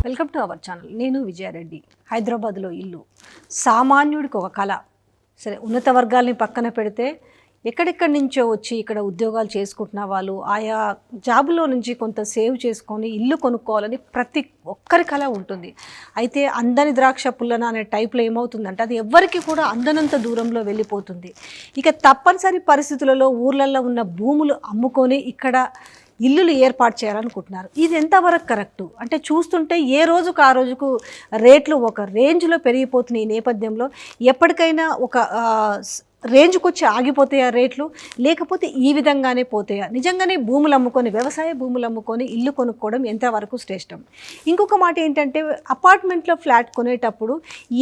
Welcome to our channel. నేను విజయారెడ్డి. హైదరాబాద్లో ఇల్లు సామాన్యుడికి ఒక కళ. సరే, ఉన్నత వర్గాల్ని పక్కన పెడితే ఎక్కడెక్కడి నుంచో వచ్చి ఇక్కడ ఉద్యోగాలు చేసుకుంటున్న వాళ్ళు ఆయా జాబులో నుంచి కొంత సేవ్ చేసుకొని ఇల్లు కొనుక్కోవాలని ప్రతి ఒక్కరి కళ ఉంటుంది. అయితే అందని ద్రాక్ష పుల్లన అనే టైప్లో ఏమవుతుందంటే అది ఎవ్వరికి కూడా అందనంత దూరంలో వెళ్ళిపోతుంది. ఇక తప్పనిసరి పరిస్థితులలో ఊర్లలో ఉన్న భూములు అమ్ముకొని ఇక్కడ ఇల్లులు ఏర్పాటు చేయాలనుకుంటున్నారు. ఇది ఎంతవరకు కరెక్టు అంటే చూస్తుంటే ఏ రోజుకు ఆ రోజుకు రేట్లు ఒక రేంజ్లో పెరిగిపోతున్నాయి. ఈ నేపథ్యంలో ఎప్పటికైనా ఒక రేంజ్కి వచ్చి ఆగిపోతాయా రేట్లు, లేకపోతే ఈ విధంగానే పోతాయా? నిజంగానే భూములు అమ్ముకొని, వ్యవసాయ భూములు అమ్ముకొని ఇల్లు కొనుక్కోవడం ఎంతవరకు శ్రేష్టం? ఇంకొక మాట ఏంటంటే అపార్ట్మెంట్లో ఫ్లాట్ కొనేటప్పుడు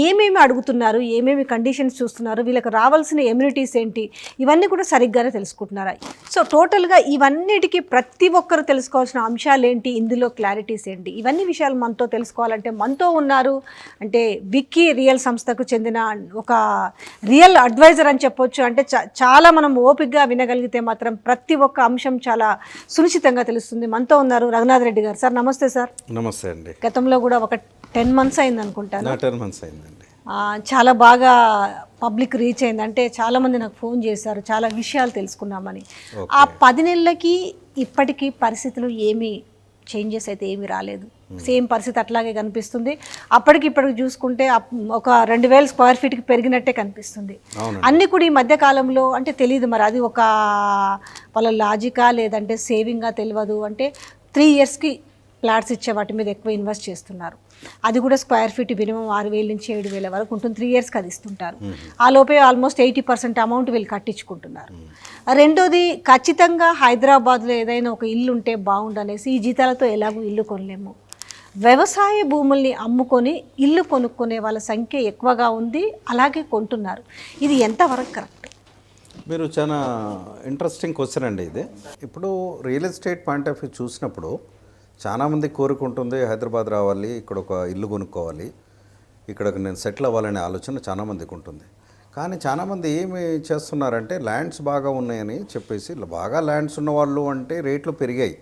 ఏమేమి అడుగుతున్నారు, ఏమేమి కండిషన్స్ చూస్తున్నారు, వీళ్ళకి రావాల్సిన ఎమ్యూనిటీస్ ఏంటి, ఇవన్నీ కూడా సరిగ్గానే తెలుసుకుంటున్నారా? సో టోటల్గా ఇవన్నిటికీ ప్రతి ఒక్కరు తెలుసుకోవాల్సిన అంశాలు ఏంటి, ఇందులో క్లారిటీస్ ఏంటి, ఇవన్నీ విషయాలు మనతో తెలుసుకోవాలంటే మనతో ఉన్నారు అంటే విక్కీ రియల్ సంస్థకు చెందిన ఒక రియల్ అడ్వైజర్ అని చెప్పొచ్చు. అంటే చాలా మనం ఓపికగా వినగలిగితే మాత్రం ప్రతి ఒక్క అంశం చాలా సునిశ్చితంగా తెలుస్తుంది. మనతో ఉన్నారు రఘునాథ్ రెడ్డి గారు. సార్ నమస్తే. సార్ నమస్తే అండి. గతంలో కూడా ఒక 10 months అయింది అనుకుంటాను. 10 months అయిందండి. చాలా బాగా పబ్లిక్ రీచ్ అయింది. అంటే చాలామంది నాకు ఫోన్ చేశారు, చాలా విషయాలు తెలుసుకున్నామని. ఆ 10 నెలలకి ఇప్పటికీ పరిస్థితులు ఏమీ చేంజెస్ అయితే ఏమీ రాలేదు. సేమ్ పరిస్థితి అట్లాగే కనిపిస్తుంది. అప్పటికి ఇప్పటికి చూసుకుంటే ఒక 2000 square feetకి పెరిగినట్టే కనిపిస్తుంది. అన్నీ కూడా ఈ మధ్య కాలంలో అంటే తెలియదు, మరి అది ఒక వాళ్ళ లాజికా లేదంటే సేవింగా తెలియదు. అంటే 3 yearsకి ఫ్లాట్స్ ఇచ్చే వాటి మీద ఎక్కువ ఇన్వెస్ట్ చేస్తున్నారు. అది కూడా స్క్వేర్ ఫీట్ మినిమం 6,000 నుంచి 7,000 వరకు ఉంటుంది. 3 yearsకి అది ఇస్తుంటారు. ఆ లోపే ఆల్మోస్ట్ 80% అమౌంట్ వీళ్ళు కట్టించుకుంటున్నారు. రెండోది, ఖచ్చితంగా హైదరాబాద్లో ఏదైనా ఒక ఇల్లు ఉంటే బాగుండనేసి ఈ జీతాలతో ఎలాగో ఇల్లు కొనలేము. వ్యవసాయ భూముల్ని అమ్ముకొని ఇల్లు కొనుక్కునే వాళ్ళ సంఖ్య ఎక్కువగా ఉంది, అలాగే కొంటున్నారు. ఇది ఎంతవరకు కరెక్ట్? మీరు చాలా ఇంట్రెస్టింగ్ క్వశ్చన్ అండి ఇది. ఇప్పుడు real estate point of view చూసినప్పుడు చాలామంది కోరుకుంటుంది హైదరాబాద్ రావాలి, ఇక్కడ ఒక ఇల్లు కొనుక్కోవాలి, ఇక్కడ నేను సెటిల్ అవ్వాలనే ఆలోచన చాలామందికి ఉంటుంది. కానీ చాలామంది ఏమి చేస్తున్నారంటే ల్యాండ్స్ బాగా ఉన్నాయని చెప్పేసి, బాగా ల్యాండ్స్ ఉన్నవాళ్ళు అంటే రేట్లు పెరిగాయి.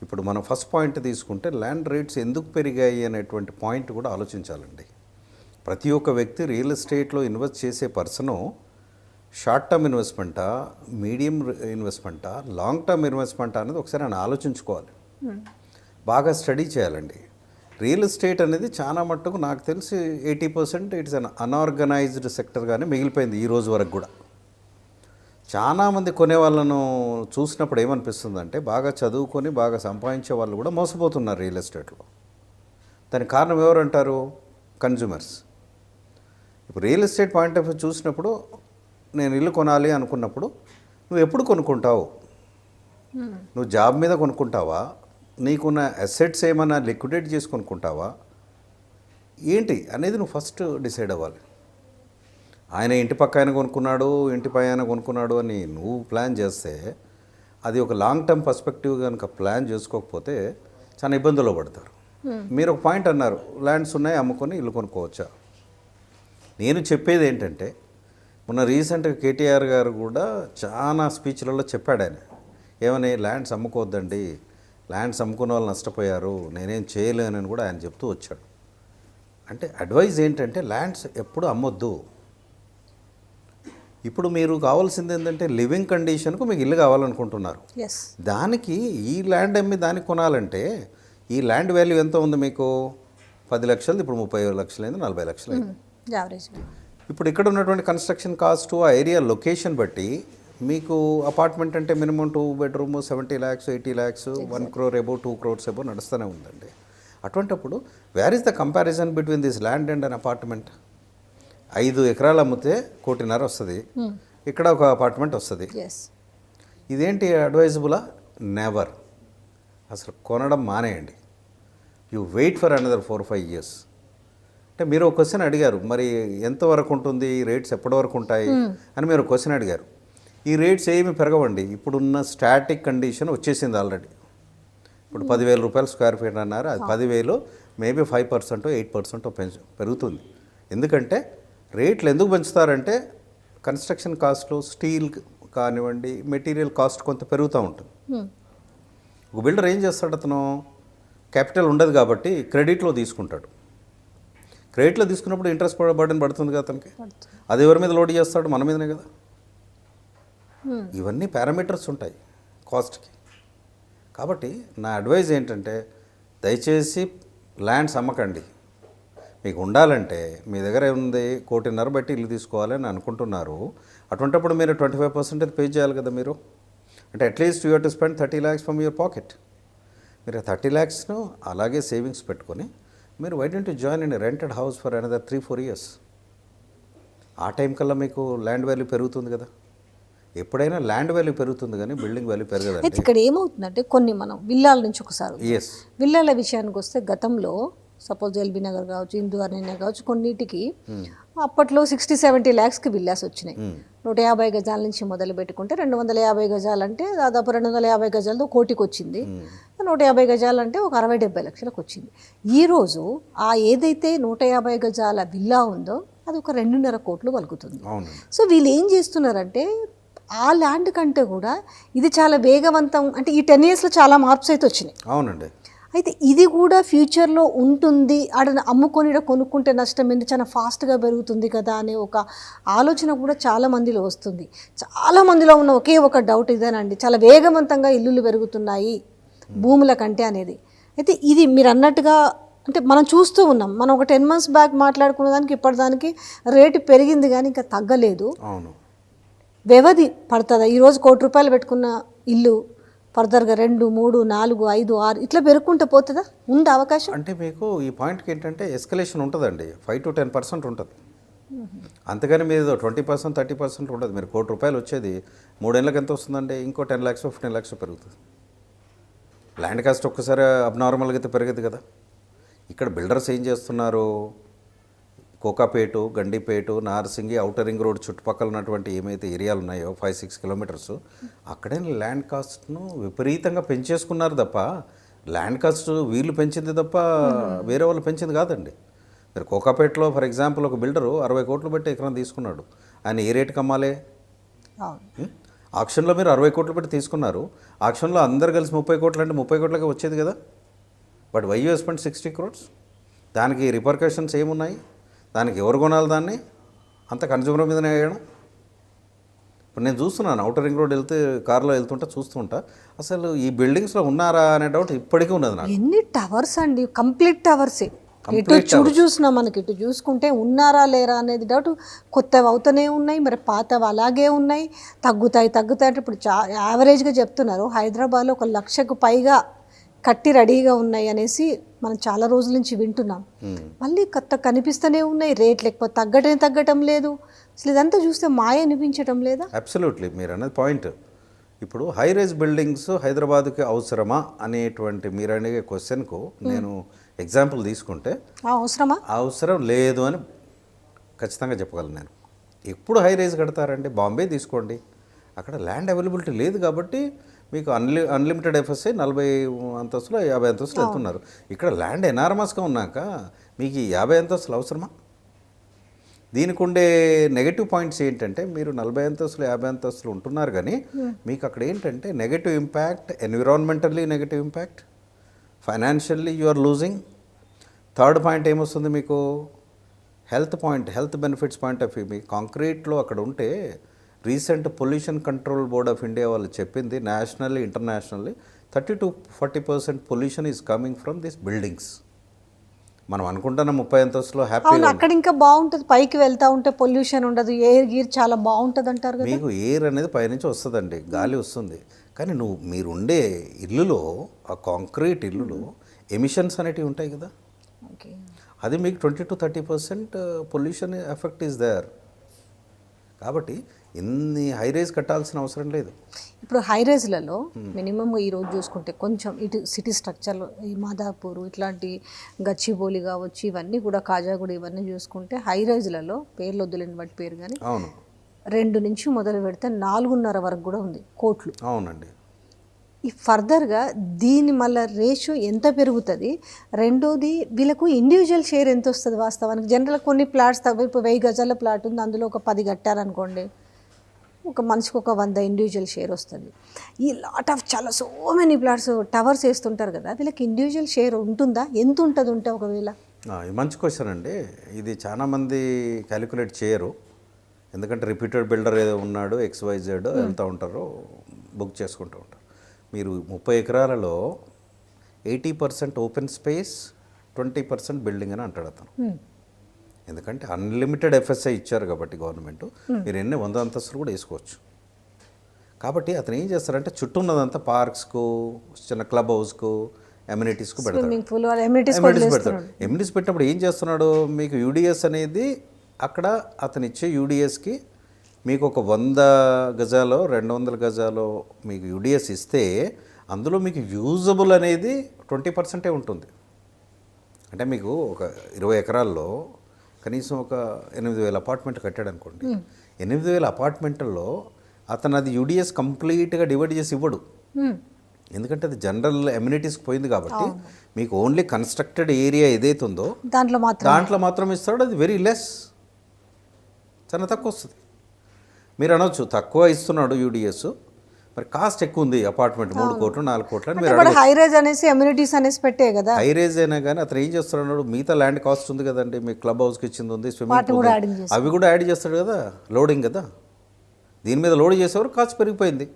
ఇప్పుడు మనం ఫస్ట్ పాయింట్ తీసుకుంటే ల్యాండ్ రేట్స్ ఎందుకు పెరిగాయి అనేటువంటి పాయింట్ కూడా ఆలోచించాలండి. ప్రతి ఒక్క వ్యక్తి రియల్ ఎస్టేట్లో ఇన్వెస్ట్ చేసే పర్సను షార్ట్ టర్మ్ ఇన్వెస్ట్మెంటా, మీడియం ఇన్వెస్ట్మెంటా, లాంగ్ టర్మ్ ఇన్వెస్ట్మెంటా అనేది ఒకసారి ఆయన ఆలోచించుకోవాలి. బాగా స్టడీ చేయాలండి. రియల్ ఎస్టేట్ అనేది చాలా మట్టుకు నాకు తెలిసి 80% ఇట్స్ అన్ అన్ఆర్గనైజ్డ్ సెక్టర్గానే మిగిలిపోయింది ఈ రోజు వరకు కూడా. చాలామంది కొనే వాళ్ళను చూసినప్పుడు ఏమనిపిస్తుందంటే బాగా చదువుకొని బాగా సంపాదించే వాళ్ళు కూడా మోసపోతున్నారు రియల్ ఎస్టేట్లో. దానికి కారణం ఎవరంటారు? కన్జ్యూమర్స్. ఇప్పుడు real estate point of view చూసినప్పుడు నేను ఇల్లు కొనాలి అనుకున్నప్పుడు నువ్వు ఎప్పుడు కొనుక్కుంటావు? నువ్వు జాబ్ మీద కొనుక్కుంటావా, నీకున్న అసెట్స్ ఏమైనా లిక్విడేట్ చేసి కొనుక్కుంటావా, ఏంటి అనేది నువ్వు ఫస్ట్ డిసైడ్ అవ్వాలి. ఆయన ఇంటి పక్క ఆయన కొనుక్కున్నాడు, ఇంటి పై ఆయన కొనుక్కున్నాడు అని నువ్వు ప్లాన్ చేస్తే అది ఒక లాంగ్ టర్మ్ పర్స్పెక్టివ్ కనుక ప్లాన్ చేసుకోకపోతే చాలా ఇబ్బందుల్లో పడతారు. మీరు ఒక పాయింట్ అన్నారు, ల్యాండ్స్ ఉన్నాయి అమ్ముకొని ఇల్లు కొనుక్కోవచ్చా? నేను చెప్పేది ఏంటంటే, మొన్న రీసెంట్గా కేటీఆర్ గారు కూడా చాలా స్పీచ్లలో చెప్పాడు ఆయన. ఏమని? ల్యాండ్స్ అమ్ముకోవద్దండి, ల్యాండ్స్ అమ్ముకున్న వాళ్ళు నష్టపోయారు, నేనేం చేయలేనని కూడా ఆయన చెప్తూ వచ్చాడు. అంటే అడ్వైజ్ ఏంటంటే ల్యాండ్స్ ఎప్పుడు అమ్మొద్దు. ఇప్పుడు మీరు కావాల్సింది ఏంటంటే లివింగ్ కండిషన్కు మీకు ఇల్లు కావాలనుకుంటున్నారు. దానికి ఈ ల్యాండ్ అమ్మి దానికి కొనాలంటే ఈ ల్యాండ్ వాల్యూ ఎంత ఉంది మీకు? 10 లక్షలు, ఇప్పుడు 30 లక్షలైంది, 40 లక్షలైంది. ఇప్పుడు ఇక్కడ ఉన్నటువంటి కన్స్ట్రక్షన్ కాస్ట్, ఆ ఏరియా లొకేషన్ బట్టి మీకు అపార్ట్మెంట్ అంటే minimum 2 bedroom 70 lakhs, 80 lakhs, 1 crore above, 2 crores above నడుస్తూనే ఉందండి. అటువంటిప్పుడు where is the comparison between this land and an apartment? 5 ఎకరాలు అమ్మితే 1.5 వస్తుంది, ఇక్కడ ఒక అపార్ట్మెంట్ వస్తుంది. ఇదేంటి అడ్వైజబులా? నెవర్. అసలు కొనడం మానేయండి. You wait for another 4-5 years. అంటే మీరు ఒక క్వశ్చన్ అడిగారు, మరి ఎంతవరకు ఉంటుంది, రేట్స్ ఎప్పటి వరకు ఉంటాయి అని మీరు క్వశ్చన్ అడిగారు. ఈ రేట్స్ ఏమి పెరగవండి. ఇప్పుడున్న స్టాటిక్ కండిషన్ వచ్చేసింది ఆల్రెడీ. ఇప్పుడు 10,000 రూపాయలు స్క్వేర్ ఫీట్ అన్నారు, అది 10,000 మేబీ 5% 8% పెరుగుతుంది. ఎందుకంటే రేట్లు ఎందుకు పెంచుతారంటే కన్స్ట్రక్షన్ కాస్ట్లు, స్టీల్ కానివ్వండి, మెటీరియల్ కాస్ట్ కొంత పెరుగుతూ ఉంటుంది. ఒక బిల్డర్ ఏం చేస్తాడు, అతను క్యాపిటల్ ఉండదు కాబట్టి క్రెడిట్లో తీసుకుంటాడు. క్రెడిట్లో తీసుకున్నప్పుడు ఇంట్రెస్ట్ బర్డెన్ పడుతుంది కదా అతనికి. అది ఎవరి మీద లోడ్ చేస్తాడు? మన మీదనే కదా. ఇవన్నీ పారామీటర్స్ ఉంటాయి కాస్ట్కి. కాబట్టి నా అడ్వైజ్ ఏంటంటే దయచేసి ల్యాండ్స్ అమ్మకండి. మీకు ఉండాలంటే మీ దగ్గర ఏముంది 1.5 కోటి బట్టి ఇల్లు తీసుకోవాలని అనుకుంటున్నారు. అటువంటిప్పుడు మీరు 25% పే చేయాలి కదా మీరు. అంటే at least you have to spend 30 lakhs from your pocket. మీరు 30 lakhsను అలాగే సేవింగ్స్ పెట్టుకొని మీరు why don't you join in rented house for another 3-4 years. ఆ టైం కల్లా మీకు ల్యాండ్ వాల్యూ పెరుగుతుంది కదా. ఎప్పుడైనా ల్యాండ్ వాల్యూ పెరుగుతుంది కానీ బిల్డింగ్ వాల్యూ అయితే పెరగదండి. ఇక్కడ ఏమవుతుందంటే కొన్ని మనం విల్లాల నుంచి ఒకసారి ఎస్, విల్లాల విషయానికి వస్తే గతంలో సపోజ్ ఎల్బీ నగర్ కావచ్చు, ఇందు అరణ్య కావచ్చు, కొన్నిటికి అప్పట్లో 60-70 lakhsకి విల్లాస్ వచ్చినాయి. 150 గజాల నుంచి మొదలు పెట్టుకుంటే 250 గజాలంటే దాదాపు 250 గజాలతో 1 కోటికి వచ్చింది. 150 గజాలంటే ఒక 60-70 లక్షలకు వచ్చింది. ఈరోజు ఆ ఏదైతే 150 గజాల విల్లా ఉందో అది ఒక 2.5 కోట్లు పలుకుతుంది. అవును. సో వీళ్ళు ఏం చేస్తున్నారంటే ఆ ల్యాండ్ కంటే కూడా ఇది చాలా వేగవంతం, అంటే ఈ 10 yearsలో చాలా మార్ప్స్ అయితే వచ్చినాయి. అవునండి. అయితే ఇది కూడా ఫ్యూచర్లో ఉంటుంది, ఆడ అమ్ముకొని ఈడ కొనుక్కుంటే నష్టం ఏంటి, చాలా ఫాస్ట్గా పెరుగుతుంది కదా అనే ఒక ఆలోచన కూడా చాలా మందిలో వస్తుంది. చాలా మందిలో ఉన్న ఒకే ఒక డౌట్ ఇదేనండి, చాలా వేగవంతంగా ఇల్లులు పెరుగుతున్నాయి భూముల కంటే అనేది. అయితే ఇది మీరు అన్నట్టుగా అంటే మనం చూస్తూ ఉన్నాం. మనం ఒక 10 months బ్యాక్ మాట్లాడుకున్న దానికి ఇప్పటిదానికి రేటు పెరిగింది కానీ ఇంకా తగ్గలేదు. అవును. వ్యవధి పడుతుందా? ఈరోజు 1 కోటి రూపాయలు పెట్టుకున్న ఇల్లు ఫర్దర్గా 2, 3, 4, 5, 6 ఇట్లా పెరుగుకుంటూ పోతుందా? ఉందా అవకాశం? అంటే మీకు ఈ పాయింట్కి ఏంటంటే ఎస్కలేషన్ ఉంటుందండి. 5-10% ఉంటుంది. అంతేగాని మీరు 20%, 30% ఉండదు. మీరు 1 కోటి రూపాయలు వచ్చేది 3 ఏళ్ళకి ఎంత వస్తుందండి? ఇంకో 10 lakhs, 15 lakhs పెరుగుతుంది. ల్యాండ్ కాస్ట్ ఒక్కసారి అబ్నార్మల్గా అయితే పెరగదు కదా. ఇక్కడ బిల్డర్స్ ఏం చేస్తున్నారు? Kokapet, Gandipet, Narsingi, outer ring road చుట్టుపక్కల ఉన్నటువంటి ఏమైతే ఏరియాలు ఉన్నాయో 5-6 kilometers అక్కడే ల్యాండ్ కాస్ట్ను విపరీతంగా పెంచేసుకున్నారు తప్ప ల్యాండ్ కాస్ట్ వీళ్ళు పెంచింది తప్ప వేరే వాళ్ళు పెంచింది కాదండి. మీరు కోకాపేటలో ఫర్ ఎగ్జాంపుల్ ఒక బిల్డరు 60 కోట్లు పెట్టి ఎకరం తీసుకున్నాడు. ఆయన ఏ రేటుకి అమ్మాలి? ఆక్షన్లో మీరు 60 కోట్లు పెట్టి తీసుకున్నారు. ఆక్షన్లో అందరు కలిసి 30 కోట్లు అంటే 30 కోట్లకే వచ్చేది కదా. But why you spend 60 crores? దానికి రిపర్కషన్స్ ఏమున్నాయి? దానికి ఎవరు కొనాలి? దాన్ని అంత కన్జ్యూమర్ మీదనే వేయడం. ఇప్పుడు నేను చూస్తున్నాను ఔటర్ రింగ్ రోడ్ వెళ్తే కార్లో వెళ్తుంటా చూస్తుంటా, అసలు ఈ బిల్డింగ్స్లో ఉన్నారా అనే డౌట్ ఇప్పటికీ ఉన్నది నాకు. ఎన్ని టవర్స్ అండి, కంప్లీట్ టవర్సే. ఇటు చూడు చూసినా మనకి ఇటు చూసుకుంటే ఉన్నారా లేరా అనేది డౌట్. కొత్తవి అవుతూనే ఉన్నాయి, మరి పాతవి అలాగే ఉన్నాయి. తగ్గుతాయి అంటే ఇప్పుడు యావరేజ్గా చెప్తున్నారు హైదరాబాద్లో 1 లక్షకు పైగా కట్టి రెడీగా ఉన్నాయి అనేసి మనం చాలా రోజుల నుంచి వింటున్నాం. మళ్ళీ కొత్త కనిపిస్తూనే ఉన్నాయి, రేట్లు ఎక్కువ తగ్గటం లేదు. అసలు ఇదంతా చూస్తే మాయ అనిపించడం లేదా? అబ్సల్యూట్లీ మీరు అనేది పాయింట్. ఇప్పుడు హై రైజ్ బిల్డింగ్స్ హైదరాబాద్కి అవసరమా అనేటువంటి మీరు అనే క్వశ్చన్కు నేను ఎగ్జాంపుల్ తీసుకుంటే అవసరం లేదు అని ఖచ్చితంగా చెప్పగలను నేను. ఎప్పుడు హై రైజ్ కడతారండి? బాంబే తీసుకోండి, అక్కడ ల్యాండ్ అవైలబిలిటీ లేదు కాబట్టి మీకు అన్లిమిటెడ్ ఎఫ్ఎస్ఐ 40 అంతస్తులు 50 అంతస్తులు వెళ్తున్నారు. ఇక్కడ ల్యాండ్ ఎనార్మస్గా ఉన్నాక మీకు ఈ 50 అంతస్తులు అవసరమా? దీనికి ఉండే నెగటివ్ పాయింట్స్ ఏంటంటే మీరు 40 అంతస్తులు 50 అంతస్తులు ఉంటున్నారు కానీ మీకు అక్కడ ఏంటంటే negative impact, environmentally negative impact, financially you are losing. Third point ఏమొస్తుంది మీకు? Health benefits point of view. మీ కాంక్రీట్లో అక్కడ ఉంటే recent pollution control board of India వాళ్ళు చెప్పింది nationally internationally 30-40% pollution is coming from this buildings. మనం అనుకుంటున్న 30 అంతస్తులో హ్యాపీగా అక్కడ ఇంకా బాగుంటుంది, పైకి వెళ్తా ఉంటే పొల్యూషన్ ఉండదు, ఎయిర్ గీర్ చాలా బాగుంటుంది అంటారు కదా. మీకు ఎయిర్ అనేది పైనుంచి వస్తుందండి, గాలి వస్తుంది. కానీ మీరుండే ఇల్లులో, ఆ కాంక్రీట్ ఇల్లులో ఎమిషన్స్ అనేటివి ఉంటాయి కదా. అది మీకు 20-30% పొల్యూషన్ ఎఫెక్ట్ ఈజ్ దేర్. కాబట్టి ఇన్ని హై రైజ్ కట్టాల్సిన అవసరం లేదు. ఇప్పుడు హై రైజ్లలో మినిమం ఈరోజు చూసుకుంటే కొంచెం ఇటు సిటీ స్ట్రక్చర్లో ఈ మాదాపూర్ ఇట్లాంటి గచ్చిబౌలి కావచ్చు, ఇవన్నీ కూడా కాజాగూడ ఇవన్నీ చూసుకుంటే హై రైజ్లలో పేర్లు వద్దులేని బట్టి పేరు కానీ 2 నుంచి మొదలు పెడితే 4.5 వరకు కూడా ఉంది కోట్లు. అవునండి. ఈ ఫర్దర్గా దీని మళ్ళీ రేషియో ఎంత పెరుగుతుంది? రెండోది వీళ్ళకు ఇండివిజువల్ షేర్ ఎంత వస్తుంది వాస్తవానికి? జనరల్ కొన్ని ప్లాట్స్ ఇప్పుడు 1000 గజాల ప్లాట్ ఉంది, అందులో ఒక 10 కట్టారనుకోండి, ఒక మనిషికి ఒక 100 ఇండివిజువల్ షేర్ వస్తుంది. ఈ లాట్ ఆఫ్ చాలా సో మెనీ ప్లాట్స్ టవర్స్ వేస్తుంటారు కదా, వీళ్ళకి ఇండివిజువల్ షేర్ ఉంటుందా? ఎంత ఉంటుంది ఉంటే ఒకవేళ? ఇది మంచి క్వశ్చన్ అండి. ఇది చాలామంది క్యాలిక్యులేట్ చేయరు. ఎందుకంటే రిపీటెడ్ బిల్డర్ ఏదో ఉన్నాడు, XYZ వెళ్తూ ఉంటారు, బుక్ చేసుకుంటూ ఉంటారు. మీరు 30 ఎకరాలలో 80% ఓపెన్ స్పేస్, 20% బిల్డింగ్ అని అంటాడు అతను. ఎందుకంటే అన్లిమిటెడ్ FSI ఇచ్చారు కాబట్టి గవర్నమెంట్, మీరు ఎన్ని 100 అంతస్తులు కూడా వేసుకోవచ్చు. కాబట్టి అతను ఏం చేస్తారంటే చుట్టూ ఉన్నదంతా పార్క్స్కు, చిన్న క్లబ్ హౌస్కు, ఎమ్యూనిటీస్కు పెడతాడు. ఎమ్యూనిటీస్ పెడతాడు. ఎమ్యూనిటీస్ పెట్టినప్పుడు ఏం చేస్తున్నాడు, మీకు UDS అనేది అక్కడ అతను ఇచ్చే UDSకి మీకు ఒక 100 గజాలో 200 గజాలో మీకు UDS ఇస్తే అందులో మీకు యూజబుల్ అనేది 20% ఉంటుంది. అంటే మీకు ఒక 20 ఎకరాల్లో కనీసం ఒక 8,000 అపార్ట్మెంట్ కట్టాడు అనుకోండి. 8,000 అపార్ట్మెంట్లలో అతను అది UDS కంప్లీట్గా డివైడ్ చేసి ఇవ్వడు. ఎందుకంటే అది జనరల్ ఎమ్యూనిటీస్కి పోయింది కాబట్టి మీకు ఓన్లీ కన్స్ట్రక్టెడ్ ఏరియా ఏదైతే ఉందో దాంట్లో మాత్రం ఇస్తాడు. అది వెరీ లెస్, చాలా తక్కువ వస్తుంది. మీరు అనొచ్చు తక్కువ ఇస్తున్నాడు UDS, మరి కాస్ట్ ఎక్కువ ఉంది అపార్ట్మెంట్ 3 కోట్లు 4 కోట్లు అని మీరు హై రేజ్ అనేసి అమ్యూనిటీస్ అనేసి పెట్టే కదా. హై రేజ్ అయినా కానీ అతను ఏం చేస్తున్నాడు, మిగతా ల్యాండ్ కాస్ట్ ఉంది కదండి, మీకు క్లబ్ హౌస్కి ఇచ్చింది ఉంది, స్విమ్మింగ్ పూల్, అవి కూడా యాడ్ చేస్తాడు కదా, లోడింగ్ కదా. దీని మీద లోడ్ చేసేవారు కాస్ట్ పెరిగిపోయింది.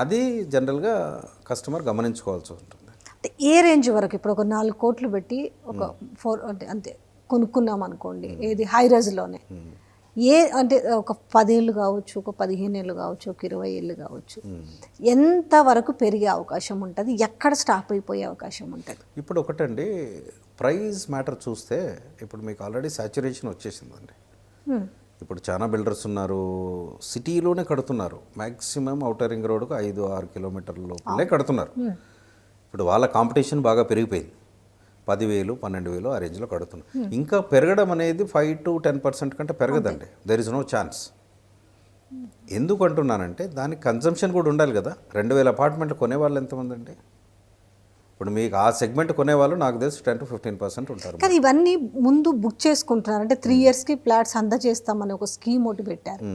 అది జనరల్గా కస్టమర్ గమనించుకోవాల్సి ఉంటుంది. అంటే ఏ రేంజ్ వరకు ఇప్పుడు ఒక 4 కోట్లు పెట్టి ఒక 4 అంటే అంతే కొనుక్కున్నాం అనుకోండి, ఏది హై రేజ్లోనే, అంటే ఒక 10 ఏళ్ళు కావచ్చు, ఒక 15 ఏళ్ళు కావచ్చు, ఒక 20 ఏళ్ళు కావచ్చు, ఎంత వరకు పెరిగే అవకాశం ఉంటుంది, ఎక్కడ స్టాప్ అయిపోయే అవకాశం ఉంటుంది? ఇప్పుడు ఒకటండి, ప్రైస్ మ్యాటర్ చూస్తే ఇప్పుడు మీకు ఆల్రెడీ సాచురేషన్ వచ్చేసిందండి. ఇప్పుడు చాలా బిల్డర్స్ ఉన్నారు, సిటీలోనే కడుతున్నారు. మ్యాక్సిమం ఔటర్ రింగ్ రోడ్కు 5-6 కిలోమీటర్ల లోపలే కడుతున్నారు. ఇప్పుడు వాళ్ళ కాంపిటీషన్ బాగా పెరిగిపోయింది. 10,000, 12,000 ఆ రేంజ్లో కడుతున్నారు. ఇంకా పెరగడం అనేది 5 to 10% కంటే పెరగదండి. There is no chance. ఎందుకు అంటున్నానంటే దానికి కన్జంప్షన్ కూడా ఉండాలి కదా. 2,000 అపార్ట్మెంట్లు కొనేవాళ్ళు ఎంతమంది అండి? ఇప్పుడు మీకు ఆ సెగ్మెంట్ కొనేవాళ్ళు నాకు తెలిసి 10 to 15% ఉంటారు. కానీ ఇవన్నీ ముందు బుక్ చేసుకుంటున్నారు. అంటే 3 yearsకి ఫ్లాట్స్ అందజేస్తామని ఒక స్కీమ్ ఒకటి పెట్టారు.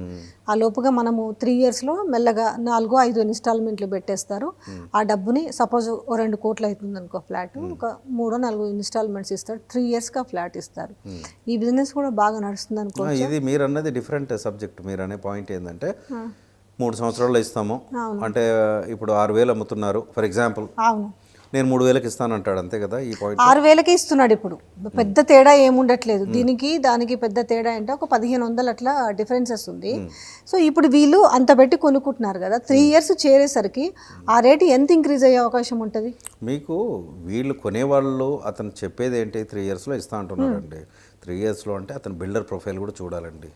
ఆ లోపుగా మనము 3 yearsలో మెల్లగా 4-5 ఇన్స్టాల్మెంట్లు పెట్టేస్తారు. ఆ డబ్బుని సపోజ్ 2 కోట్లు అవుతుంది అనుకో ఫ్లాట్, ఒక 3-4 ఇన్స్టాల్మెంట్స్ ఇస్తారు. 3 yearsకి ఆ ఫ్లాట్ ఇస్తారు. ఈ బిజినెస్ కూడా బాగా నడుస్తుంది అనుకో. ఇది మీరు అన్నది డిఫరెంట్ సబ్జెక్ట్. మీరు అనే పాయింట్ ఏంటంటే 3 సంవత్సరాల్లో ఇస్తాము అంటే ఇప్పుడు 6,000 అమ్ముతున్నారు ఫర్ ఎగ్జాంపుల్, అవును, నేను 3,000కి ఇస్తాను అంటాడు, అంతే కదా. ఈ పాయింట్ 6,000కి ఇస్తున్నాడు. ఇప్పుడు పెద్ద తేడా ఏముండట్లేదు, దీనికి దానికి పెద్ద తేడా అంటే ఒక 1,500 అట్లా డిఫరెన్సెస్ ఉంది. సో ఇప్పుడు వీళ్ళు అంత పెట్టి కొనుక్కుంటున్నారు కదా, 3 years చేరేసరికి ఆ రేటు ఎంత ఇంక్రీజ్ అయ్యే అవకాశం ఉంటుంది మీకు? వీళ్ళు కొనేవాళ్ళు అతను చెప్పేది ఏంటి, 3 yearsలో ఇస్తా అంటున్నాడు అండి. 3 yearsలో అంటే అతను బిల్డర్ ప్రొఫైల్ కూడా చూడాలండి.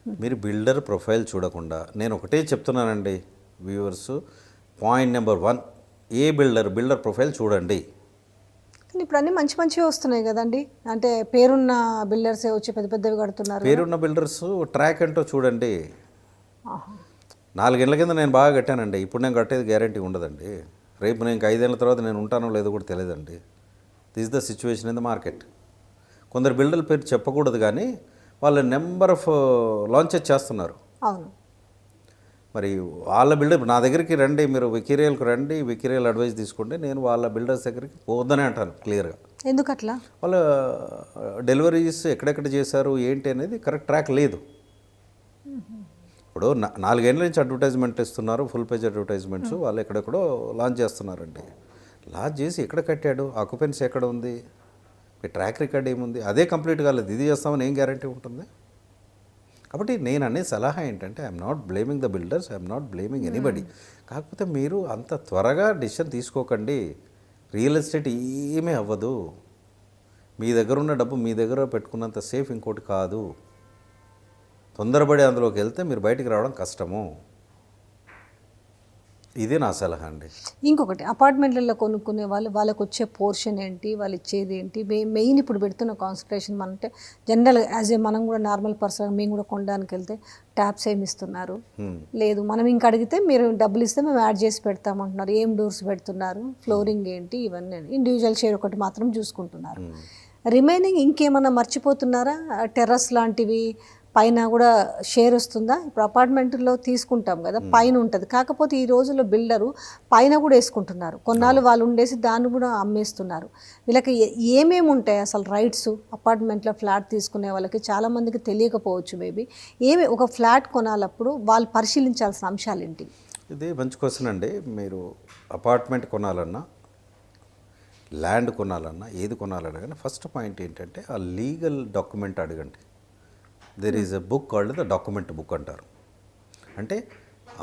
మీరు బిల్డర్ ప్రొఫైల్ చూడకుండా, నేను ఒకటే చెప్తున్నానండి వ్యూవర్స్, పాయింట్ నెంబర్ 1, ఏ బిల్డర్ ప్రొఫైల్ చూడండి. కానీ ఇప్పుడు అన్నీ మంచి మంచివి వస్తున్నాయి కదండి. అంటే పేరున్న బిల్డర్సే వచ్చి పెద్ద పెద్దవి కడుతున్నారు. పేరున్న బిల్డర్స్ ట్రాక్ ఏంటో చూడండి. 4 ఏళ్ల కింద నేను బాగా కట్టానండి, ఇప్పుడు నేను కట్టేది గ్యారంటీ ఉండదండి. రేపు నేను 5 ఏళ్ళ తర్వాత నేను ఉంటానో లేదో కూడా తెలియదండి. This the situation in the market. కొందరు బిల్డర్ల పేరు చెప్పకూడదు కానీ వాళ్ళు నెంబర్ ఆఫ్ లాంచెస్ చేస్తున్నారు. అవును, మరి వాళ్ళ బిల్డర్ నా దగ్గరికి రండి, మీరు వికీరియల్కి రండి, వికీరియల్ అడ్వైస్ తీసుకోండి. నేను వాళ్ళ బిల్డర్స్ దగ్గరికి పోవద్దనే అంటాను క్లియర్గా. ఎందుకు అట్లా? వాళ్ళ డెలివరీస్ ఎక్కడెక్కడ చేశారు ఏంటి అనేది కరెక్ట్ ట్రాక్ లేదు. ఇప్పుడు 4 ఏళ్ళ నుంచి అడ్వర్టైజ్మెంట్ ఇస్తున్నారు, ఫుల్ పేజ్ అడ్వర్టైజ్మెంట్స్. వాళ్ళు ఎక్కడెక్కడో లాంచ్ చేస్తున్నారండి. లాంచ్ చేసి ఎక్కడ కట్టాడు, ఆక్యుపెన్సీ ఎక్కడ ఉంది, మీ ట్రాక్ రికార్డ్ ఏముంది, అదే కంప్లీట్ కాలేదు, ఇది చేస్తామని ఏం గ్యారంటీ ఉంటుంది? కాబట్టి నేను అనే సలహా ఏంటంటే, I'm not blaming the builders, I'm not blaming anybody. కాకపోతే మీరు అంత త్వరగా డిసిషన్ తీసుకోకండి. రియల్ ఎస్టేట్ ఏమీ అవ్వదు. మీ దగ్గర ఉన్న డబ్బు మీ దగ్గర పెట్టుకున్నంత సేఫ్ ఇంకోటి కాదు. తొందరపడి అందులోకి వెళ్తే మీరు బయటికి రావడం కష్టము. ఇదే నా సలహా అండి. ఇంకొకటి, అపార్ట్మెంట్లలో కొనుక్కునే వాళ్ళకి వచ్చే పోర్షన్ ఏంటి, వాళ్ళు ఇచ్చేది ఏంటి, మెయిన్ ఇప్పుడు పెడుతున్న కాన్సన్ట్రేషన్ అంటే జనరల్ యాజ్ ఏ మనం కూడా నార్మల్ పర్సన్ మేము కూడా కొనడానికి వెళ్తే ట్యాప్స్ ఏమి ఇస్తున్నారు, లేదు మనం ఇంక అడిగితే మీరు డబ్బులు ఇస్తే మేము యాడ్ చేసి పెడతామంటున్నారు, ఏం డోర్స్ పెడుతున్నారు, ఫ్లోరింగ్ ఏంటి, ఇవన్నీ ఇండివిజువల్ షేర్ ఒకటి మాత్రం చూసుకుంటున్నారు. రిమైనింగ్ ఇంకేమన్నా మర్చిపోతున్నారా? టెర్రస్ లాంటివి, పైన కూడా షేర్ వస్తుందా? ఇప్పుడు అపార్ట్మెంట్లో తీసుకుంటాం కదా, పైన ఉంటుంది. కాకపోతే ఈ రోజుల్లో బిల్డరు పైన కూడా వేసుకుంటున్నారు. కొన్నాళ్ళు వాళ్ళు ఉండేసి దాన్ని కూడా అమ్మేస్తున్నారు. వీళ్ళకి ఏమేమి ఉంటాయి అసలు రైట్స్? అపార్ట్మెంట్లో ఫ్లాట్ తీసుకునే వాళ్ళకి చాలామందికి తెలియకపోవచ్చు మేబీ. ఒక ఫ్లాట్ కొనాలప్పుడు వాళ్ళు పరిశీలించాల్సిన అంశాలు ఏంటి? ఇది మంచి క్వశ్చన్ అండి. మీరు అపార్ట్మెంట్ కొనాలన్నా, ల్యాండ్ కొనాలన్నా, ఏది కొనాలన్నా కానీ ఫస్ట్ పాయింట్ ఏంటంటే ఆ లీగల్ డాక్యుమెంట్ అడగండి. There is a book called the document book అంటారు. అంటే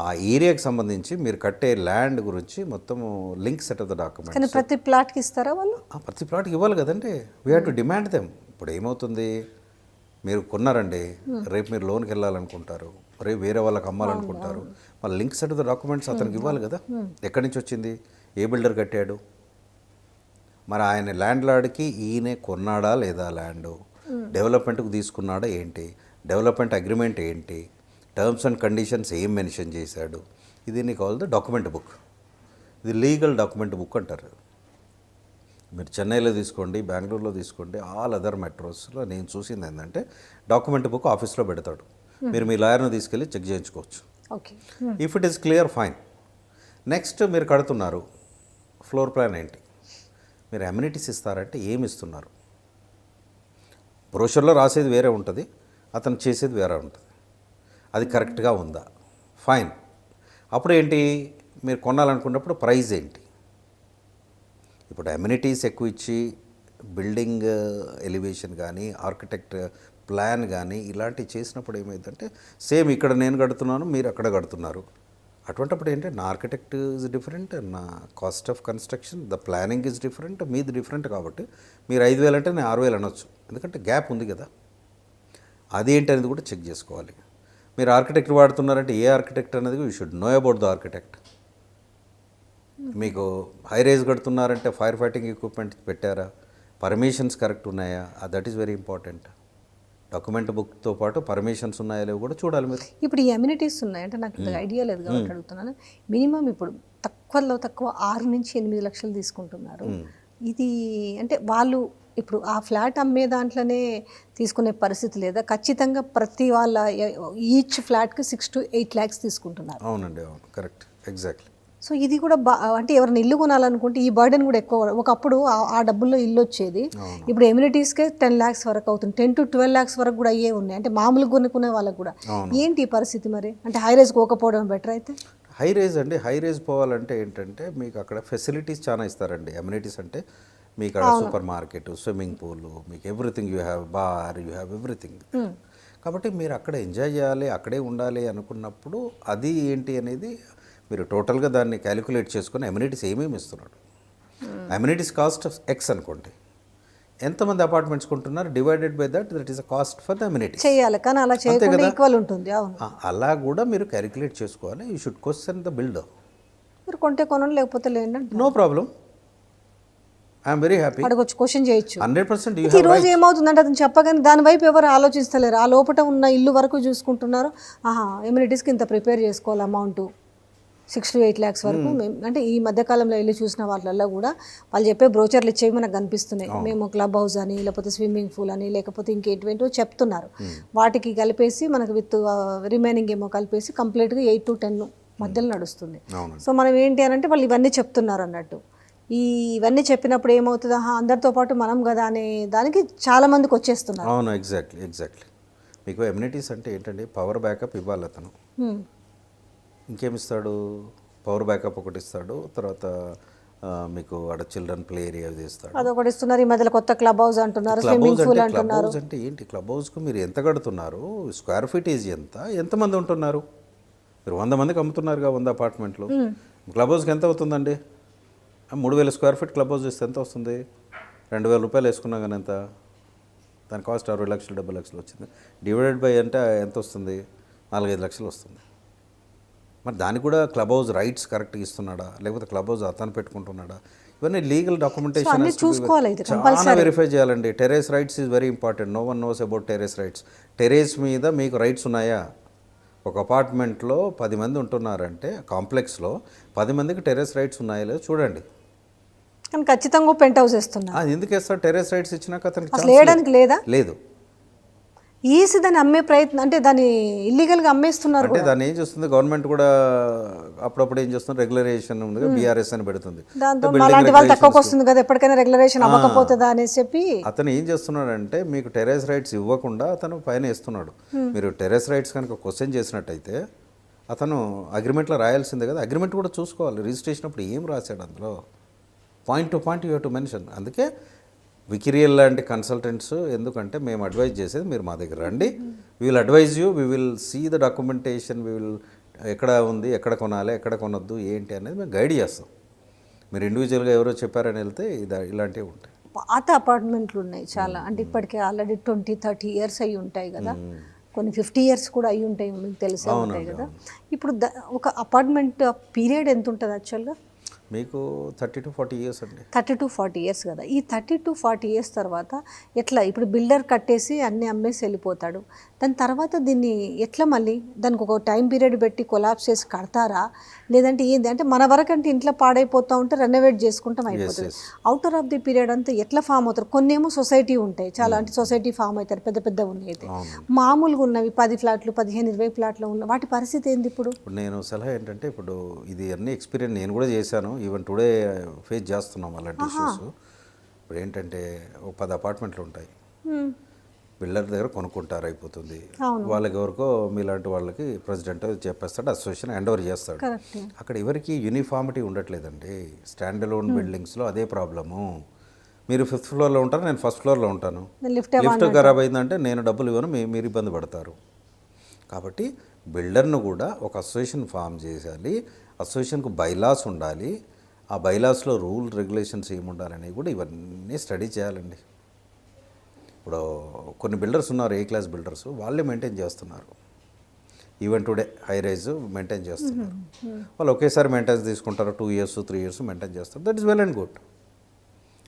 ఆ ఏరియాకి సంబంధించి మీరు కట్టే ల్యాండ్ గురించి మొత్తం link set of the document. కానీ ప్రతి ప్లాట్కి ఇస్తారా వాళ్ళు? ప్రతి ప్లాట్కి ఇవ్వాలి కదండి. We have to demand them. ఇప్పుడు ఏమవుతుంది, మీరు కొన్నారండి, రేపు మీరు లోన్కి వెళ్ళాలనుకుంటారు, రేపు వేరే వాళ్ళకి అమ్మాలనుకుంటారు, వాళ్ళ link set of the documents అతనికి ఇవ్వాలి కదా. ఎక్కడి నుంచి వచ్చింది, ఏ బిల్డర్ కట్టాడు, మరి ఆయన ల్యాండ్ లార్డ్కి ఈయనే కొన్నాడా లేదా, ల్యాండ్ డెవలప్మెంట్కి తీసుకున్నాడా ఏంటి, డెవలప్మెంట్ అగ్రిమెంట్ ఏంటి, టర్మ్స్ అండ్ కండిషన్స్ ఏం మెన్షన్ చేశాడు, ఇది నీకు కావాలి ద డాక్యుమెంట్ బుక్. ఇది లీగల్ డాక్యుమెంట్ బుక్ అంటారు. మీరు చెన్నైలో తీసుకోండి, బెంగళూరులో తీసుకోండి, ఆల్ అదర్ మెట్రోస్లో నేను చూసింది ఏంటంటే డాక్యుమెంట్ బుక్ ఆఫీస్లో పెడతాడు. మీరు మీ లాయర్ని తీసుకెళ్ళి చెక్ చేయించుకోవచ్చు. Okay. If it is clear, fine. Next మీరు కడుతున్నారు, ఫ్లోర్ ప్లాన్ ఏంటి, మీరు అమ్యూనిటీస్ ఇస్తారంటే ఏమి ఇస్తున్నారు. బ్రోషర్లో రాసేది వేరే ఉంటుంది, అతను చేసేది వేరే ఉంటుంది. అది కరెక్ట్గా ఉందా, ఫైన్. అప్పుడు ఏంటి, మీరు కొనాలనుకున్నప్పుడు ప్రైస్ ఏంటి. ఇప్పుడు అమ్యూనిటీస్ ఎక్కువ ఇచ్చి బిల్డింగ్ ఎలివేషన్ కానీ, ఆర్కిటెక్ట్ ప్లాన్ కానీ ఇలాంటివి చేసినప్పుడు ఏమైందంటే సేమ్ ఇక్కడ నేను కడుతున్నాను, మీరు అక్కడ కడుతున్నారు. అటువంటిప్పుడు ఏంటంటే నా ఆర్కిటెక్ట్ ఈజ్ డిఫరెంట్, నా cost of construction, the planning is different, మీది డిఫరెంట్. కాబట్టి మీరు 5,000 అంటే నేను 6,000 అనొచ్చు, ఎందుకంటే గ్యాప్ ఉంది కదా. అదేంటి అనేది కూడా చెక్ చేసుకోవాలి. మీరు ఆర్కిటెక్ట్ వాడుతున్నారంటే ఏ ఆర్కిటెక్ట్ అనేది you should know about the architect. మీకు హై రైజ్ కడుతున్నారంటే ఫైర్ ఫైటింగ్ ఎక్విప్మెంట్ పెట్టారా, పర్మిషన్స్ కరెక్ట్ ఉన్నాయా, that is very important. Document బుక్తో పాటు పర్మిషన్స్ ఉన్నాయో లేవో కూడా చూడాలి మీరు. ఇప్పుడు ఈ అమ్యూనిటీస్ ఉన్నాయంటే నాకు ఐడియా లేదు కాబట్టి అడుగుతున్నాను. మినిమం ఇప్పుడు తక్కువ 6 నుంచి 8 లక్షలు తీసుకుంటున్నారు. ఇది అంటే వాళ్ళు ఇప్పుడు ఆ ఫ్లాట్ అమ్మే దాంట్లోనే తీసుకునే పరిస్థితి లేదా? ఖచ్చితంగా ప్రతి వాళ్ళ ఈచ్ ఫ్లాట్కి 6 to 8 lakhs తీసుకుంటున్నారు. అవునండి, అవును, కరెక్ట్, ఎగ్జాక్ట్లీ. సో ఇది కూడా అంటే ఎవరైనా ఇల్లు కొనాలనుకుంటే ఈ బర్డెన్ కూడా ఎక్కువ. ఒకప్పుడు ఆ డబ్బుల్లో ఇల్లు వచ్చేది, ఇప్పుడు ఎమ్యూనిటీస్కే 10 lakhs వరకు అవుతుంది. 10 to 12 lakhs వరకు కూడా అయ్యే ఉన్నాయి. అంటే మామూలుగా కొనుక్కునే వాళ్ళకు కూడా ఏంటి ఈ పరిస్థితి మరి? అంటే హై రైజ్ పోకపోవడం బెటర్ అయితే? హై రైజ్ అండి, హై రైజ్ పోవాలంటే ఏంటంటే మీకు అక్కడ ఫెసిలిటీస్ చాలా ఇస్తారండి. అమ్యూనిటీస్ అంటే మీకు అక్కడ సూపర్ మార్కెట్, స్విమ్మింగ్ పూల్, మీకు everything, you have bar, you have everything. కాబట్టి మీరు అక్కడ ఎంజాయ్ చేయాలి, అక్కడే ఉండాలి అనుకున్నప్పుడు అది ఏంటి అనేది మీరు టోటల్గా దాన్ని క్యాలిక్యులేట్ చేసుకొని అమ్యూనిటీస్ ఏమేమి ఇస్తున్నాడు. అమ్యూనిటీస్ కాస్ట్ ఎక్స్ అనుకోండి, ఎంతమంది అపార్ట్మెంట్స్ కొంటున్నారు, divided by that is a cost for the amenities. చేయాలి, కానీ అలా చేయకుండా ఈక్వల్ ఉంటుంది. అవును, అలా కూడా మీరు క్యాలిక్యులేట్ చేసుకోవాలి. You should question the builder. మీరు కొంటే కొనండి, లేకపోతే లేదండి, no problem, I'm very happy. అడగొచ్చు, క్వశ్చన్ చేయొచ్చు. 100% ఈ రోజు ఏమవుతుందంటే అతను చెప్పగానే దాని వైపు ఎవరు ఆలోచిస్తలేరు. ఆ లోపల ఉన్న ఇల్లు వరకు చూసుకుంటున్నారు. ఎమ్యూనిటీస్కి ఇంత ప్రిపేర్ చేసుకోవాలి, అమౌంట్ 6 to 8 lakhs వరకు. అంటే ఈ మధ్యకాలంలో ఇల్లు చూసిన వాళ్ళల్లో కూడా వాళ్ళు చెప్పే బ్రోచర్లు ఇచ్చేవి మనకు కనిపిస్తున్నాయి. మేము క్లబ్ హౌస్ అని, లేకపోతే స్విమ్మింగ్ పూల్ అని, లేకపోతే ఇంకేంటివేంటో చెప్తున్నారు. వాటికి కలిపేసి మనకు విత్ రిమైనింగ్ ఏమో కలిపేసి కంప్లీట్గా 8 to 10 మధ్యలో నడుస్తుంది. సో మనం ఏంటి అని అంటే వాళ్ళు ఇవన్నీ చెప్తున్నారు అన్నట్టు. ఇవన్నీ చెప్పినప్పుడు ఏమవుతుంది, అందరితో పాటు మనం కదా అనే దానికి చాలా మందికి వచ్చేస్తున్నారు. అవును, ఎగ్జాక్ట్లీ. మీకు ఎమ్యూనిటీస్ అంటే ఏంటంటే పవర్ బ్యాకప్ ఇవ్వాలి అతను. ఇంకేమిస్తాడు, పవర్ బ్యాకప్ ఒకటి ఇస్తాడు. తర్వాత మీకు అక్కడ చిల్డ్రన్ ప్లే ఏరియా చేస్తాడు, అదొకటి ఇస్తున్నారు. ఈ మధ్యలో కొత్త క్లబ్ హౌస్ అంటున్నారు, స్విమ్మింగ్ పూల్ అంటున్నారు. క్లబ్ హౌస్ అంటే ఏంటి, క్లబ్ హౌస్కు మీరు ఎంత కడుతున్నారు, స్క్వేర్ ఫీటేజ్ ఎంతమంది ఉంటున్నారు. మీరు 100 మందికి అమ్ముతున్నారుగా 100 అపార్ట్మెంట్లు. క్లబ్ హౌస్కి ఎంత అవుతుందండి? 3,000 square feet క్లబ్ హౌస్ చేస్తే ఎంత వస్తుంది? 2,000 రూపాయలు వేసుకున్నా కానీ ఎంత, దాని కాస్ట్ 60 లక్షలు 70 లక్షలు వచ్చింది. డివైడెడ్ బై అంటే ఎంత వస్తుంది? 4-5 లక్షలు వస్తుంది. మరి దానికి కూడా క్లబ్ హౌస్ రైట్స్ కరెక్ట్గా ఇస్తున్నాడా, లేకపోతే క్లబ్ హౌస్ అతను పెట్టుకుంటున్నాడా, ఇవన్నీ లీగల్ డాక్యుమెంటేషన్ చాలా వెరిఫై చేయాలండి. Terrace rights is very important. No one knows about terrace rights. Terrace మీద మీకు రైట్స్ ఉన్నాయా? ఒక అపార్ట్మెంట్లో 10 మంది ఉంటున్నారంటే కాంప్లెక్స్లో 10 మందికి టెర్రస్ రైట్స్ ఉన్నాయో లేదో చూడండి. కానీ ఖచ్చితంగా పెంట్ హౌస్ వేస్తున్నారు. ఎందుకు వేస్తారు? టెర్రస్ రైట్స్ ఇచ్చినాక అతనికి వేయడానికి లేదా? లేదు. ఈసి దాన్ని అమ్మే ప్రయత్నం అంటే దాన్ని ఇల్లీగల్గా అమ్మేస్తున్నారు అంటే దాన్ని ఏం చేస్తుంది గవర్నమెంట్ కూడా అప్పుడప్పుడు ఏం చేస్తుంది రెగ్యులరేషన్ ఉంది బీఆర్ఎస్ అని పెడుతుంది. దాంతో అలాంటి వాళ్ళు తక్కువకి వస్తుంది కదా ఎప్పటికైనా రెగ్యులరేషన్ అవ్వకపోతుందా అనేసి చెప్పి అతను ఏం చేస్తున్నాడంటే మీకు టెర్రస్ రైట్స్ ఇవ్వకుండా అతను పైన వేస్తున్నాడు. మీరు టెర్రస్ రైట్స్ కనుక క్వశ్చన్ చేసినట్టయితే అతను అగ్రిమెంట్లో రాయాల్సిందే కదా. అగ్రిమెంట్ కూడా చూసుకోవాలి, రిజిస్ట్రేషన్ అప్పుడు ఏం రాశాడు అందులో, point to point you have to mention. అందుకే వికిరియల్ లాంటి కన్సల్టెంట్స్ ఎందుకంటే మేము అడ్వైజ్ చేసేది మీరు మా దగ్గర రండి, we will advise you, we will see the documentation, we will ఎక్కడ ఉంది, ఎక్కడ కొనాలి, ఎక్కడ కొనొద్దు ఏంటి అనేది మేము గైడ్ చేస్తాం. మీరు ఇండివిజువల్గా ఎవరో చెప్పారని వెళ్తే ఇలాంటివి ఉంటాయి. పాత అపార్ట్మెంట్లు ఉన్నాయి చాలా, అంటే ఇప్పటికే ఆల్రెడీ 20-30 ఇయర్స్ అయి ఉంటాయి కదా, కొన్ని 50 ఇయర్స్ కూడా అయి ఉంటాయి, మీకు తెలిసే ఉంటాయి కదా. ఇప్పుడు ఒక అపార్ట్మెంట్ పీరియడ్ ఎంత ఉంటుంది యాక్చువల్గా? మీకు 30 to 40 ఇయర్స్ అండి. 30 to 40 ఇయర్స్ కదా. ఈ 30 to 40 ఇయర్స్ తర్వాత ఎట్లా ఇప్పుడు బిల్డర్ కట్టేసి అన్నీ అమ్మేసి వెళ్ళిపోతాడు, దాని తర్వాత దీన్ని ఎట్లా మళ్ళీ దానికి ఒక టైం పీరియడ్ పెట్టి కొలాప్స్ చేసి కడతారా, లేదంటే ఏంది అంటే మన వరకు అంటే ఇంట్లో పాడైపోతూ ఉంటే రెనోవేట్ చేసుకుంటాం అయిపోతుంది. అవుటర్ ఆఫ్ ది పీరియడ్ అంతా ఎట్లా ఫామ్ అవుతారు? కొన్ని ఏమో సొసైటీ ఉంటాయి చాలా, అంటే సొసైటీ ఫామ్ అవుతారు పెద్ద పెద్ద ఉన్నాయి. అయితే మామూలుగా ఉన్నవి 10 ఫ్లాట్లు 15-20 ఫ్లాట్లు ఉన్న వాటి పరిస్థితి ఏంది ఇప్పుడు? నేను సలహా ఏంటంటే ఇప్పుడు ఇది అన్ని ఎక్స్పీరియన్స్ నేను కూడా చేశాను, ఈవెన్ టుడే ఫేస్ చేస్తున్నాం అలాంటి ఇష్యూస్. ఇప్పుడు ఏంటంటే ఒక 10 అపార్ట్మెంట్లు ఉంటాయి, బిల్డర్ దగ్గర కొనుక్కుంటారు అయిపోతుంది, వాళ్ళకి ఎవరికో మీలాంటి వాళ్ళకి ప్రెసిడెంట్ చెప్పేస్తాడు, అసోసియేషన్ హ్యాండ్ ఓవర్ చేస్తాడు. అక్కడ ఎవరికి యూనిఫామిటీ ఉండట్లేదండి. స్టాండ్ అలోన్ బిల్డింగ్స్లో అదే ప్రాబ్లము. మీరు 5th ఫ్లోర్లో ఉంటారు, నేను 1st ఫ్లోర్లో ఉంటాను, లిఫ్ట్ ఖరాబ్ అయిందంటే నేను డబ్బులు ఇవ్వను, మీరు ఇబ్బంది పడతారు. కాబట్టి బిల్డర్ను కూడా ఒక అసోసియేషన్ ఫామ్ చేయాలి, అసోసియేషన్కు బైలాస్ ఉండాలి, ఆ బైలాస్లో రూల్ రెగ్యులేషన్స్ ఏముండాలనేవి కూడా ఇవన్నీ స్టడీ చేయాలండి. ఇప్పుడు కొన్ని బిల్డర్స్ ఉన్నారు, ఏ క్లాస్ బిల్డర్స్, వాళ్ళే మెయింటైన్ చేస్తున్నారు. Even today high rise maintain చేస్తున్నారు. వాళ్ళు ఒకేసారి మెయింటెనెన్స్ తీసుకుంటారు, 2 years 3 years మెయింటైన్ చేస్తారు. That is well and good.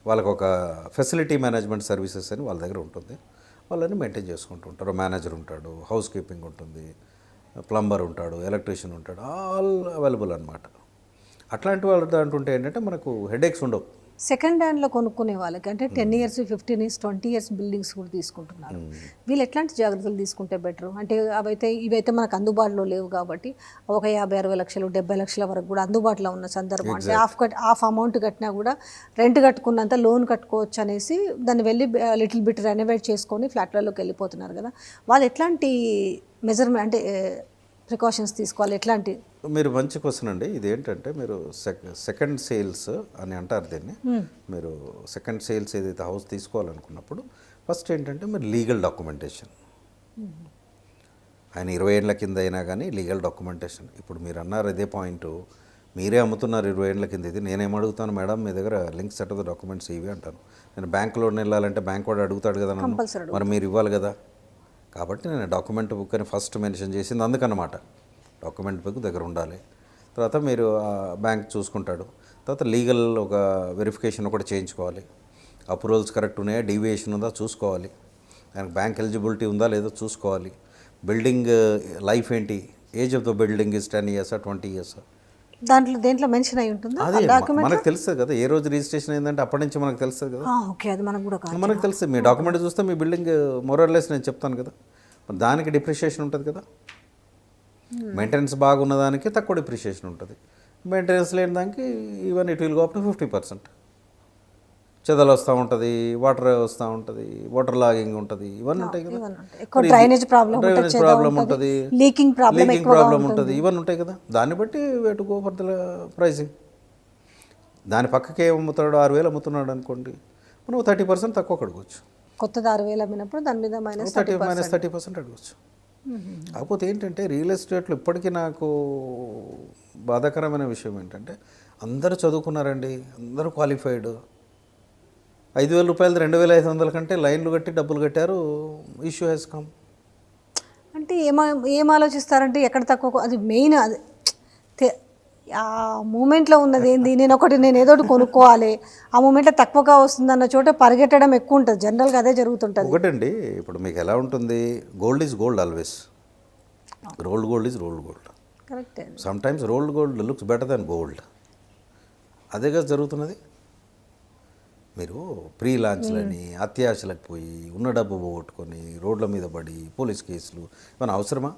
వాళ్ళకు ఒక ఫెసిలిటీ మేనేజ్మెంట్ సర్వీసెస్ అని వాళ్ళ దగ్గర ఉంటుంది, వాళ్ళని మెయింటైన్ చేసుకుంటూ ఉంటారు. మేనేజర్ ఉంటాడు, హౌస్ కీపింగ్ ఉంటుంది, ప్లంబర్ ఉంటాడు, ఎలక్ట్రీషియన్ ఉంటాడు, ఆల్ అవైలబుల్ అనమాట. అట్లాంటి వాళ్ళు అంటుంటే ఏంటంటే మనకు హెడేక్స్ ఉండవు. సెకండ్ హ్యాండ్లో కొనుక్కునే వాళ్ళకి అంటే 10 years 15 years 20 years బిల్డింగ్స్ కూడా తీసుకుంటున్నారు. వీళ్ళు ఎట్లాంటి జాగ్రత్తలు తీసుకుంటే బెటర్? అంటే ఇవైతే మనకు అందుబాటులో లేవు కాబట్టి ఒక 50-60 లక్షలు 70 లక్షల వరకు కూడా అందుబాటులో ఉన్న సందర్భం, అంటే హాఫ్ అమౌంట్ కట్టినా కూడా రెంట్ కట్టుకున్నంత లోన్ కట్టుకోవచ్చు అనేసి దాన్ని వెళ్ళి లిటిల్ బిట్ రెనోవేట్ చేసుకొని ఫ్లాట్లలోకి వెళ్ళిపోతున్నారు కదా. వాళ్ళు ఎట్లాంటి మెజర్మెంట్ అంటే ప్రికాషన్స్ తీసుకోవాలి, ఎట్లాంటి? మీరు మంచి క్వశ్చన్ అండి. ఇదేంటంటే మీరు సెకండ్ సేల్స్ అని అంటారు దీన్ని. మీరు సెకండ్ సేల్స్ ఏదైతే హౌస్ తీసుకోవాలనుకున్నప్పుడు ఫస్ట్ ఏంటంటే మీరు లీగల్ డాక్యుమెంటేషన్, ఆయన 20 ఏళ్ళ కింద అయినా కానీ లీగల్ డాక్యుమెంటేషన్. ఇప్పుడు మీరు అన్నారు అదే పాయింట్, మీరే అమ్ముతున్నారు 20 ఏళ్ళ కింద, ఇది నేనేమడుగుతాను మేడం మీ దగ్గర link set of the documents ఇవి అంటాను. నేను బ్యాంక్ లోన్ వెళ్ళాలంటే బ్యాంక్ వాడు అడుగుతాడు కదా నన్ను, మరి మీరు ఇవ్వాలి కదా. కాబట్టి నేను డాక్యుమెంట్ బుక్ అని ఫస్ట్ మెన్షన్ చేసింది అందుకన్నమాట. డాక్యుమెంట్ బుక్ దగ్గర ఉండాలి. తర్వాత మీరు బ్యాంక్ చూసుకుంటాడు. తర్వాత లీగల్ ఒక వెరిఫికేషన్ ఒకటి చేయించుకోవాలి, అప్రూవల్స్ కరెక్ట్ ఉన్నాయా, డీవియేషన్ ఉందా చూసుకోవాలి, దానికి బ్యాంక్ ఎలిజిబిలిటీ ఉందా లేదో చూసుకోవాలి. బిల్డింగ్ లైఫ్ ఏంటి, age of the building is 10 years 20 years, దేంట్లో మెన్షన్ అయి ఉంటుంది. అది మనకు తెలుస్తుంది కదా, ఏ రోజు రిజిస్ట్రేషన్ అయిందంటే అప్పటి నుంచి మనకు తెలుస్తుంది కదా. ఓకే, అది మనకు కూడా మనకు తెలుస్తుంది. మీ డాక్యుమెంట్ చూస్తే మీ బిల్డింగ్ మోరల్లెస్ నేను చెప్తాను కదా. దానికి డిప్రిషియేషన్ ఉంటుంది కదా. మెయింటెనెన్స్ బాగున్న దానికి తక్కువ డిప్రిషియేషన్ ఉంటుంది, మెయింటెనెన్స్ లేని దానికి even it will go up to 50%. చెదలు వస్తూ ఉంటుంది, వాటర్ వస్తూ ఉంటుంది, వాటర్ లాగింగ్ ఉంటుంది, ఇవన్నీ ఉంటాయి కదా. డ్రైనేజ్ ప్రాబ్లం ఉంటుంది, లీకింగ్ ప్రాబ్లం ఉంటుంది, ఇవన్నీ ఉంటాయి కదా. దాన్ని బట్టి వేటు గో ఫర్ ద ప్రైసింగ్. దాని పక్కకి ఏం అమ్ముతాడు, 6,000 అమ్ముతున్నాడు అనుకోండి, మనం 30% తక్కువ అడగవచ్చు. కొత్తది 6,000 అమ్మినప్పుడు దాని మీద -30% అడగవచ్చు. కాకపోతే ఏంటంటే రియల్ ఎస్టేట్లో ఇప్పటికీ నాకు బాధాకరమైన విషయం ఏంటంటే అందరూ చదువుకున్నారండి, అందరూ క్వాలిఫైడ్. 5,000 రూపాయలు 2,500 కంటే లైన్లు కట్టి డబ్బులు కట్టారు, ఇష్యూ హ్యాస్ కమ్. అంటే ఏం ఆలోచిస్తారంటే ఎక్కడ తక్కువ, అది మెయిన్ అది ఆ మూమెంట్లో ఉన్నది ఏంది, నేను ఏదోటి కొనుక్కోవాలి, ఆ మూమెంట్లో తక్కువగా వస్తుందన్న చోట పరిగెట్టడం ఎక్కువ ఉంటుంది. జనరల్గా అదే జరుగుతుంటుంది. ఒకటండి, ఇప్పుడు మీకు ఎలా ఉంటుంది, gold is gold always, gold is gold. Correct. Some times gold looks better than gold. అదే కదా జరుగుతున్నది. మీరు ప్రీ లాంచ్లని అత్యాశలకు పోయి ఉన్న డబ్బు పోగొట్టుకొని రోడ్ల మీద పడి పోలీస్ కేసులు మన అవసరమా?